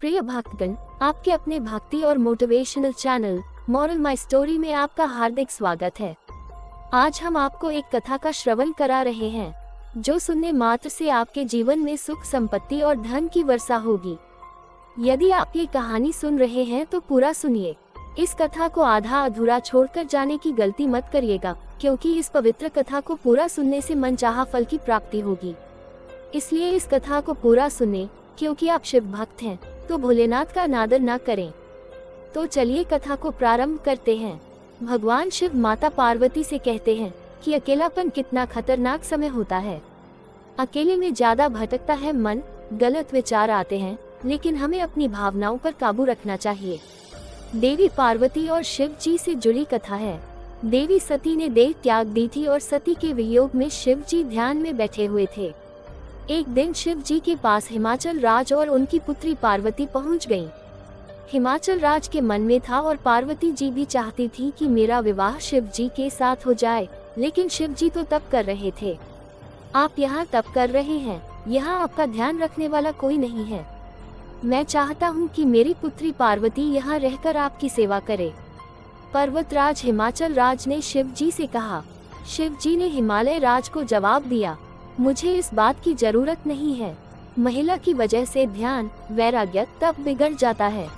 प्रिय भक्तगण, आपके अपने भक्ति और motivational channel moral my story में आपका हार्दिक स्वागत है। आज हम आपको एक कथा का श्रवण करा रहे हैं जो सुनने मात्र से आपके जीवन में सुख, संपत्ति और धन की वर्षा होगी। यदि आप ये कहानी सुन रहे हैं तो पूरा सुनिए। इस कथा को आधा अधूरा छोड़कर जाने की गलती मत करिएगा, क्योंकि इस पवित्र कथा को पूरा सुनने से मनचाहा फल की प्राप्ति होगी। इसलिए इस कथा को पूरा सुने, क्योंकि आप शिव भक्त हैं तो भोलेनाथ का अनादर न करें। तो चलिए कथा को प्रारंभ करते हैं। भगवान शिव माता पार्वती से कहते हैं कि अकेलापन कितना खतरनाक समय होता है। अकेले में ज्यादा भटकता है मन, गलत विचार आते हैं, लेकिन हमें अपनी भावनाओं पर काबू रखना चाहिए। देवी पार्वती और शिव जी से जुड़ी कथा है। देवी सती ने देह त्याग दी थी और सती के वियोग में शिव जी ध्यान में बैठे हुए थे। एक दिन शिव जी के पास हिमाचल राज और उनकी पुत्री पार्वती पहुंच गईं। हिमाचल राज के मन में था और पार्वती जी भी चाहती थी कि मेरा विवाह शिव जी के साथ हो जाए, लेकिन शिव जी तो तप कर रहे थे। आप यहाँ तप कर रहे हैं, यहाँ आपका ध्यान रखने वाला कोई नहीं है। मैं चाहता हूँ कि मेरी पुत्री पार्वती यहाँ रहकर आपकी सेवा करे। पर्वतराज हिमाचल राज ने शिव जी से कहा। शिव जी ने हिमालय राज को जवाब दिया, मुझे इस बात की जरूरत नहीं है। महिला की वजह से ध्यान, वैराग्य, तप बिगड़ जाता है।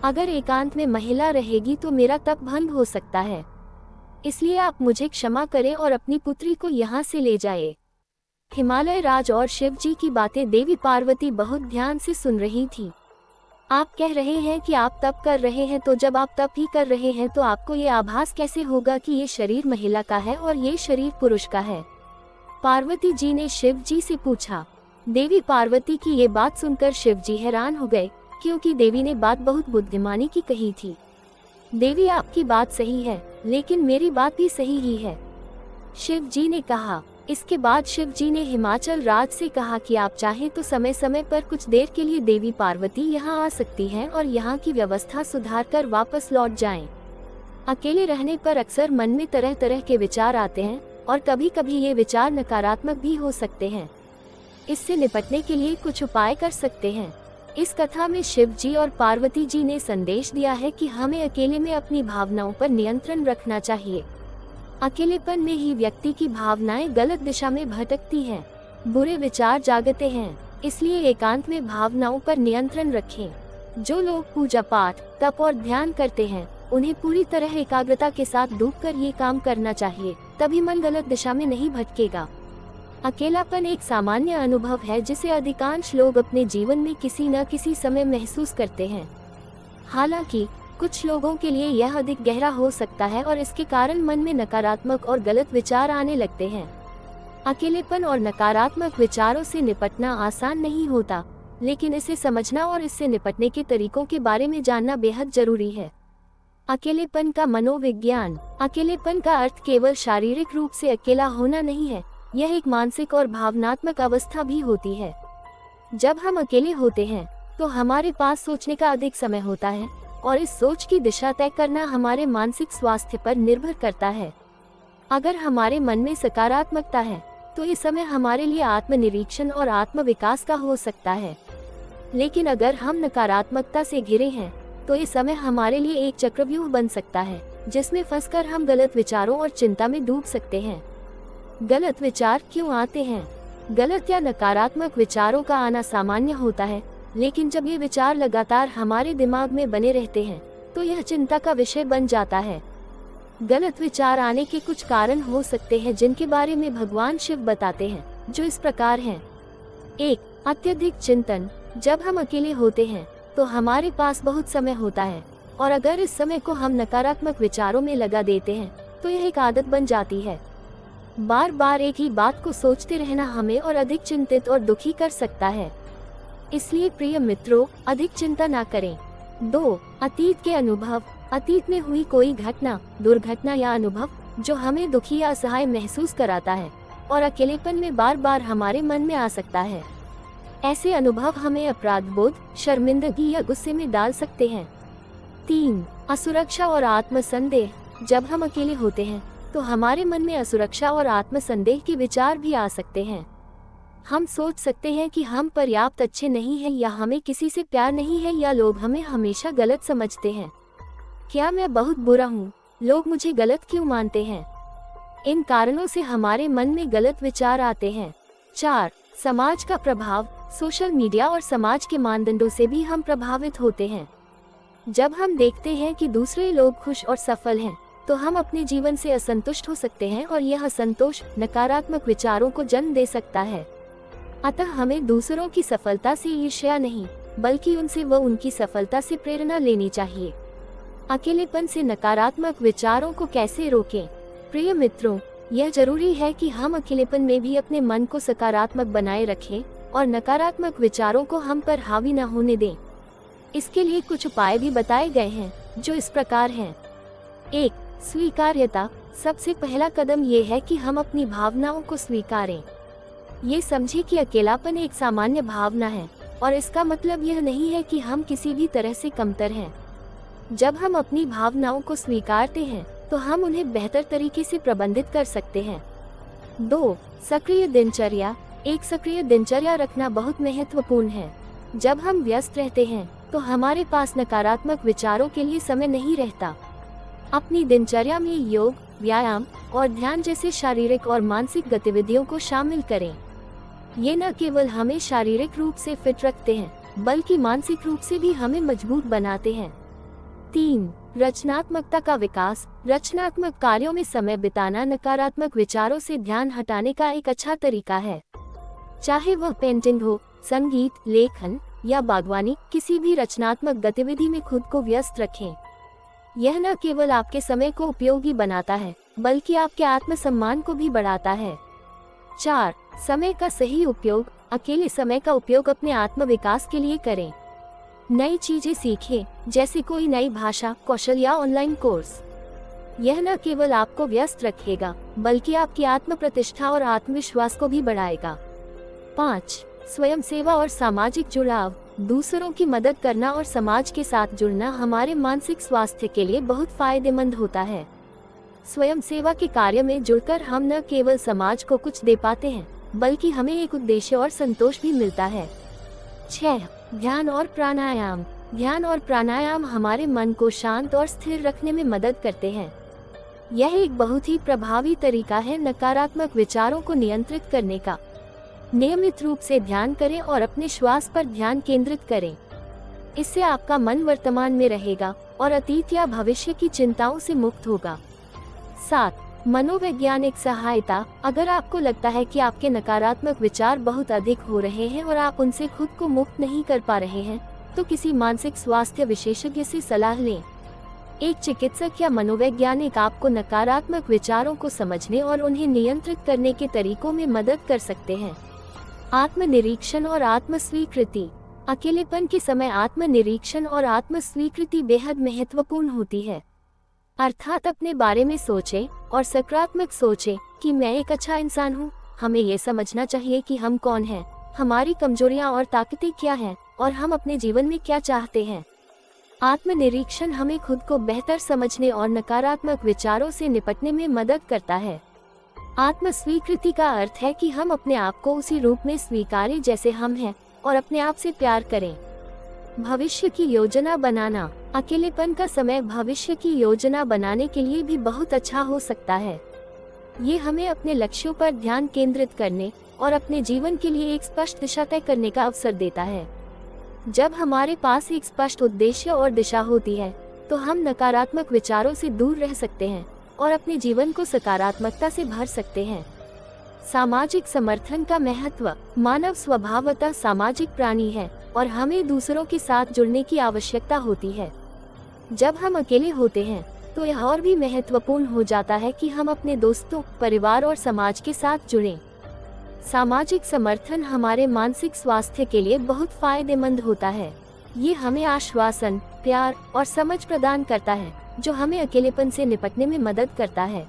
अगर एकांत में महिला रहेगी तो मेरा तप भंग हो सकता है। इसलिए आप मुझे क्षमा करें और अपनी पुत्री को यहाँ से ले जाए। हिमालय राज और शिव जी की बातें देवी पार्वती बहुत ध्यान से सुन रही थी। आप कह रहे हैं कि आप तप कर रहे हैं, तो जब आप तप ही कर रहे हैं तो आपको ये आभास कैसे होगा कि ये शरीर महिला का है और ये शरीर पुरुष का है? पार्वती जी ने शिव जी से पूछा। देवी पार्वती की ये बात सुनकर शिव जी हैरान हो गए, क्योंकि देवी ने बात बहुत बुद्धिमानी की कही थी। देवी, आपकी बात सही है, लेकिन मेरी बात भी सही ही है, शिव जी ने कहा। इसके बाद शिव जी ने हिमाचल राज से कहा कि आप चाहें तो समय समय पर कुछ देर के लिए देवी पार्वती यहाँ आ सकती हैं और यहाँ की व्यवस्था सुधार कर वापस लौट जाएं। अकेले रहने पर अक्सर मन में तरह तरह के विचार आते हैं और कभी कभी ये विचार नकारात्मक भी हो सकते हैं। इससे निपटने के लिए कुछ उपाय कर सकते हैं। इस कथा में शिव जी और पार्वती जी ने संदेश दिया है कि हमें अकेले में अपनी भावनाओं पर नियंत्रण रखना चाहिए। अकेलेपन में ही व्यक्ति की भावनाएं गलत दिशा में भटकती हैं, बुरे विचार जागते हैं। इसलिए एकांत में भावनाओं पर नियंत्रण रखें। जो लोग पूजा पाठ, तप और ध्यान करते हैं, उन्हें पूरी तरह एकाग्रता के साथ डूबकर ये काम करना चाहिए, तभी मन गलत दिशा में नहीं भटकेगा। अकेलापन एक सामान्य अनुभव है जिसे अधिकांश लोग अपने जीवन में किसी न किसी समय महसूस करते हैं। हालांकि कुछ लोगों के लिए यह अधिक गहरा हो सकता है और इसके कारण मन में नकारात्मक और गलत विचार आने लगते हैं। अकेलेपन और नकारात्मक विचारों से निपटना आसान नहीं होता, लेकिन इसे समझना और इससे निपटने के तरीकों के बारे में जानना बेहद जरूरी है। अकेलेपन का मनोविज्ञान। अकेलेपन का अर्थ केवल शारीरिक रूप से अकेला होना नहीं है, यह एक मानसिक और भावनात्मक अवस्था भी होती है। जब हम अकेले होते हैं तो हमारे पास सोचने का अधिक समय होता है और इस सोच की दिशा तय करना हमारे मानसिक स्वास्थ्य पर निर्भर करता है। अगर हमारे मन में सकारात्मकता है तो इस समय हमारे लिए आत्मनिरीक्षण और आत्मविकास का हो सकता है, लेकिन अगर हम नकारात्मकता से घिरे हैं तो इस समय हमारे लिए एक चक्रव्यूह बन सकता है, जिसमें फंसकर हम गलत विचारों और चिंता में डूब सकते हैं। गलत विचार क्यों आते हैं? गलत या नकारात्मक विचारों का आना सामान्य होता है, लेकिन जब ये विचार लगातार हमारे दिमाग में बने रहते हैं तो यह चिंता का विषय बन जाता है। गलत विचार आने के कुछ कारण हो सकते हैं जिनके बारे में भगवान शिव बताते हैं, जो इस प्रकार हैं। 1. अत्यधिक चिंतन। जब हम अकेले होते हैं तो हमारे पास बहुत समय होता है, और अगर इस समय को हम नकारात्मक विचारों में लगा देते हैं तो यह एक आदत बन जाती है। बार बार एक ही बात को सोचते रहना हमें और अधिक चिंतित और दुखी कर सकता है। इसलिए प्रिय मित्रों, अधिक चिंता ना करें। 2. अतीत के अनुभव। अतीत में हुई कोई घटना, दुर्घटना या अनुभव जो हमें दुखी या असहाय महसूस कराता है और अकेलेपन में बार बार हमारे मन में आ सकता है। ऐसे अनुभव हमें अपराध बोध, शर्मिंदगी या गुस्से में डाल सकते हैं। 3. असुरक्षा और आत्मसंदेह। जब हम अकेले होते हैं तो हमारे मन में असुरक्षा और आत्मसंदेह के विचार भी आ सकते हैं। हम सोच सकते हैं कि हम पर्याप्त अच्छे नहीं हैं, या हमें किसी से प्यार नहीं है, या लोग हमें हमेशा गलत समझते हैं। क्या मैं बहुत बुरा हूँ? लोग मुझे गलत क्यों मानते हैं? इन कारणों से हमारे मन में गलत विचार आते हैं। 4. समाज का प्रभाव। सोशल मीडिया और समाज के मानदंडों से भी हम प्रभावित होते हैं। जब हम देखते हैं कि दूसरे लोग खुश और सफल हैं, तो हम अपने जीवन से असंतुष्ट हो सकते हैं, और यह असंतोष नकारात्मक विचारों को जन्म दे सकता है। अतः हमें दूसरों की सफलता से ईर्ष्या नहीं, बल्कि उनसे व उनकी सफलता से प्रेरणा लेनी चाहिए। अकेलेपन से नकारात्मक विचारों को कैसे रोकें? प्रिय मित्रों, यह जरूरी है कि हम अकेलेपन में भी अपने मन को सकारात्मक बनाए रखें और नकारात्मक विचारों को हम पर हावी न होने दें। इसके लिए कुछ उपाय भी बताए गए हैं, जो इस प्रकार हैं। 1. स्वीकार्यता। सबसे पहला कदम ये है कि हम अपनी भावनाओं को स्वीकारें। ये समझें कि अकेलापन एक सामान्य भावना है, और इसका मतलब यह नहीं है कि हम किसी भी तरह से कमतर हैं। जब हम अपनी भावनाओं को स्वीकारते हैं, तो हम उन्हें बेहतर तरीके से प्रबंधित कर सकते हैं। 2. सक्रिय दिनचर्या। एक सक्रिय दिनचर्या रखना बहुत महत्वपूर्ण है। जब हम व्यस्त रहते हैं, तो हमारे पास नकारात्मक विचारों के लिए समय नहीं रहता। अपनी दिनचर्या में योग, व्यायाम और ध्यान जैसे शारीरिक और मानसिक गतिविधियों को शामिल करें। ये न केवल हमें शारीरिक रूप से फिट रखते हैं, बल्कि मानसिक रूप से भी हमें मजबूत बनाते हैं। 3. रचनात्मकता का विकास। रचनात्मक कार्यों में समय बिताना नकारात्मक विचारों से ध्यान हटाने का एक अच्छा तरीका है। चाहे वह पेंटिंग हो, संगीत, लेखन या बागवानी, किसी भी रचनात्मक गतिविधि में खुद को व्यस्त रखें। यह न केवल आपके समय को उपयोगी बनाता है, बल्कि आपके आत्मसम्मान को भी बढ़ाता है। 4. समय का सही उपयोग। अकेले समय का उपयोग अपने आत्म विकास के लिए करें। नई चीजें सीखें, जैसे कोई नई भाषा, कौशल या ऑनलाइन कोर्स। यह न केवल आपको व्यस्त रखेगा, बल्कि आपकी आत्म प्रतिष्ठा और आत्मविश्वास को भी बढ़ाएगा। 5. स्वयं सेवा और सामाजिक जुड़ाव। दूसरों की मदद करना और समाज के साथ जुड़ना हमारे मानसिक स्वास्थ्य के लिए बहुत फायदेमंद होता है। स्वयं सेवा के कार्य में जुड़कर हम न केवल समाज को कुछ दे पाते हैं, बल्कि हमें एक उद्देश्य और संतोष भी मिलता है। 6. ध्यान और प्राणायाम। ध्यान और प्राणायाम हमारे मन को शांत और स्थिर रखने में मदद करते हैं। यह एक बहुत ही प्रभावी तरीका है नकारात्मक विचारों को नियंत्रित करने का। नियमित रूप से ध्यान करें और अपने श्वास पर ध्यान केंद्रित करें। इससे आपका मन वर्तमान में रहेगा और अतीत या भविष्य की चिंताओं से मुक्त होगा। 7. मनोवैज्ञानिक सहायता। अगर आपको लगता है कि आपके नकारात्मक विचार बहुत अधिक हो रहे हैं और आप उनसे खुद को मुक्त नहीं कर पा रहे हैं, तो किसी मानसिक स्वास्थ्य विशेषज्ञ से सलाह लें। एक चिकित्सक या मनोवैज्ञानिक आपको नकारात्मक विचारों को समझने और उन्हें नियंत्रित करने के तरीकों में मदद कर सकते हैं। आत्मनिरीक्षण और आत्मस्वीकृति। अकेलेपन के समय आत्मनिरीक्षण और आत्मस्वीकृति बेहद महत्वपूर्ण होती है। अर्थात अपने बारे में सोचें और सकारात्मक सोचें कि मैं एक अच्छा इंसान हूँ। हमें ये समझना चाहिए कि हम कौन हैं, हमारी कमजोरियाँ और ताकतें क्या हैं, और हम अपने जीवन में क्या चाहते हैं। आत्मनिरीक्षण हमें खुद को बेहतर समझने और नकारात्मक विचारों से निपटने में मदद करता है। आत्मस्वीकृति का अर्थ है कि हम अपने आप को उसी रूप में स्वीकारें जैसे हम हैं, और अपने आप से प्यार करें। भविष्य की योजना बनाना। अकेलेपन का समय भविष्य की योजना बनाने के लिए भी बहुत अच्छा हो सकता है। ये हमें अपने लक्ष्यों पर ध्यान केंद्रित करने और अपने जीवन के लिए एक स्पष्ट दिशा तय करने का अवसर देता है। जब हमारे पास एक स्पष्ट उद्देश्य और दिशा होती है, तो हम नकारात्मक विचारों से दूर रह सकते हैं और अपने जीवन को सकारात्मकता से भर सकते हैं। सामाजिक समर्थन का महत्व। मानव स्वभावतः सामाजिक प्राणी है और हमें दूसरों के साथ जुड़ने की आवश्यकता होती है। जब हम अकेले होते हैं, तो यह और भी महत्वपूर्ण हो जाता है कि हम अपने दोस्तों, परिवार और समाज के साथ जुड़ें। सामाजिक समर्थन हमारे मानसिक स्वास्थ्य के लिए बहुत फायदेमंद होता है। ये हमें आश्वासन, प्यार और समझ प्रदान करता है, जो हमें अकेलेपन से निपटने में मदद करता है।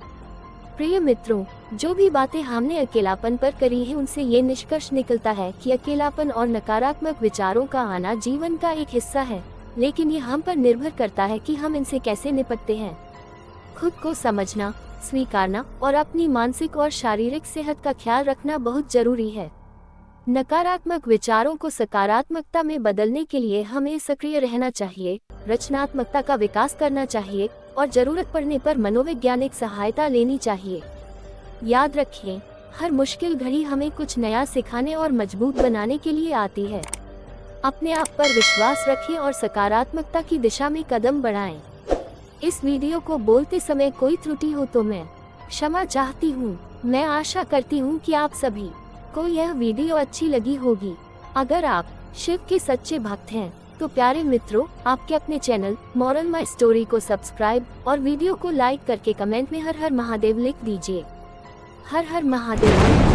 प्रिय मित्रों, जो भी बातें हमने अकेलापन पर करी हैं, उनसे ये निष्कर्ष निकलता है कि अकेलापन और नकारात्मक विचारों का आना जीवन का एक हिस्सा है, लेकिन ये हम पर निर्भर करता है कि हम इनसे कैसे निपटते हैं। खुद को समझना, स्वीकारना और अपनी मानसिक और शारीरिक सेहत का ख्याल रखना बहुत जरूरी है। नकारात्मक विचारों को सकारात्मकता में बदलने के लिए हमें सक्रिय रहना चाहिए, रचनात्मकता का विकास करना चाहिए और जरूरत पड़ने पर मनोवैज्ञानिक सहायता लेनी चाहिए। याद रखें, हर मुश्किल घड़ी हमें कुछ नया सिखाने और मजबूत बनाने के लिए आती है। अपने आप पर विश्वास रखें और सकारात्मकता की दिशा में कदम बढ़ाएं। इस वीडियो को बोलते समय कोई त्रुटि हो तो मैं क्षमा चाहती हूँ। मैं आशा करती हूँ कि आप सभी को यह वीडियो अच्छी लगी होगी। अगर आप शिव के सच्चे भक्त हैं तो प्यारे मित्रों, आपके अपने चैनल मॉरल माई स्टोरी को सब्सक्राइब और वीडियो को लाइक करके कमेंट में हर हर महादेव लिख दीजिए। हर हर महादेव।